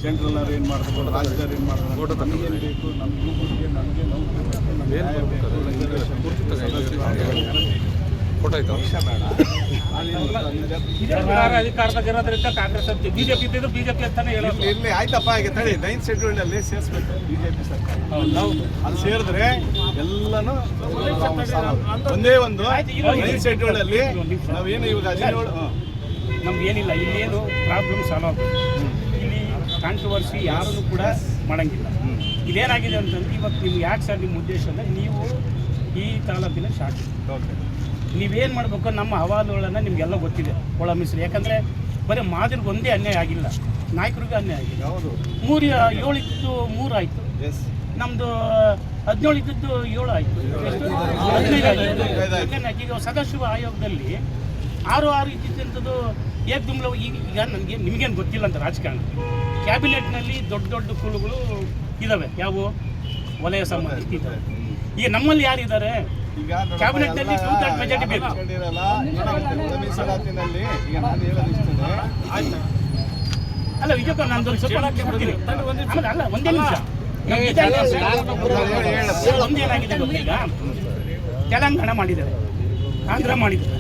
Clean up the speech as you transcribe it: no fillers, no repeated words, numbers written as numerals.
ಸೆಂಟ್ರಲ್ನವ್ರು ಏನು ಮಾಡ್ತಾರೆ, ರಾಜ್ಯದವ್ರು ಏನು ಮಾಡ್ತಾರೆ, ನಮಗೇನು ಬೇಕು, ನಮ್ಮ ಗ್ರೂಪ್ಗೆ ನಮಗೆ ಅಧಿಕಾರದಾಗಿರೋದ್ರಿಂದ ಕಾಂಗ್ರೆಸ್ ಅಂತ ಬಿಜೆಪಿ ಇದ್ದಿದ್ದು ಬಿಜೆಪಿ ಅಂತಾನೆ ಹೇಳೋದು. ಇಲ್ಲಿ ಆಯ್ತಪ್ಪ, ಈಗ ತಡಿ 9th ಶೆಡ್ಯೂಲ್ನಲ್ಲಿ ಸೇರಿಸ್ಬೇಕು ಬಿಜೆಪಿ ಸರ್ಕಾರ. ಅದು ಸೇರಿದ್ರೆ ಎಲ್ಲನೂ ಒಂದೇ ಒಂದು 9th ಶೆಡ್ಯೂಲಲ್ಲಿ ನಾವೇನು ಇವಾಗ 17 ನಮ್ಗೇನಿಲ್ಲ, ಇಲ್ಲೇನು ಪ್ರಾಬ್ಲಮ್ ಸಾಲ್ವ್ ಆಗುತ್ತೆ. ಇಲ್ಲಿ ಕಾಂಟ್ರವರ್ಸಿ ಯಾರನ್ನು ಕೂಡ ಮಾಡೋಂಗಿಲ್ಲ. ಇದೇನಾಗಿದೆ ಅಂತಂದ್ರೆ ಇವತ್ತು ನಿಮ್ಗೆ ಯಾಕೆ ಸರ್ ನಿಮ್ಮ ಉದ್ದೇಶ ಅಂದರೆ ನೀವು ಈ ತಾಲೂಕಿನ ಶಾಸಕ, ನೀವೇನು ಮಾಡಬೇಕು, ನಮ್ಮ ಹವಾಲುಗಳನ್ನು ನಿಮಗೆಲ್ಲ ಗೊತ್ತಿದೆ ಒಳ ಮೀಸಲು. ಯಾಕಂದರೆ ಬರೀ ಮಾದಿರಿಗೆ ಒಂದೇ ಅನ್ಯಾಯ ಆಗಿಲ್ಲ, ನಾಯಕರಿಗೂ ಅನ್ಯಾಯ ಆಗಿದೆ. 7 ಇದ್ದು 3 ಆಯಿತು, ನಮ್ಮದು 17 ಇದ್ದದ್ದು 7 ಆಯಿತು, 15 ಆಯಿತು. ಈಗ ಸದಾಶಿವ ಆಯೋಗದಲ್ಲಿ 6 ಇದ್ದಿದ್ದಂಥದ್ದು ಏಕದುಂಬ್ಲ. ಈಗ ನನಗೆ ನಿಮಗೇನು ಗೊತ್ತಿಲ್ಲ ಅಂತ ರಾಜಕಾರಣ, ಕ್ಯಾಬಿನೆಟ್ನಲ್ಲಿ ದೊಡ್ಡ ದೊಡ್ಡ ಕುಳುಗಳು ಇದ್ದಾವೆ, ಯಾವ ವಲಯ ಸಂಬಂಧಿತ ಇದ್ದಾವೆ. ಈಗ ನಮ್ಮಲ್ಲಿ ಯಾರಿದ್ದಾರೆ ಕ್ಯಾಬಿನೆಟ್ನಲ್ಲಿ 2/3 ಮೆಜಾರಿಟಿ ಬೇಕು. ಮೀಸಲಾತಿನಲ್ಲಿ ಈಗ ನಾನು ಹೇಳೋದಿಷ್ಟೇ ಅಲ್ಲ ವಿಜಯಪ್ಪ, ನಾನು ಸ್ವಲ್ಪ ಕೊಡ್ತೀನಿ. ಅಲ್ಲ ಒಂದೇ ನಿಮಿಷ, ಒಂದೇನಾಗಿದೆ ಗೊತ್ತೀಗ, ತೆಲಂಗಾಣ ಮಾಡಿದ್ದಾರೆ, ಆಂಧ್ರ ಮಾಡಿದ್ದಾರೆ,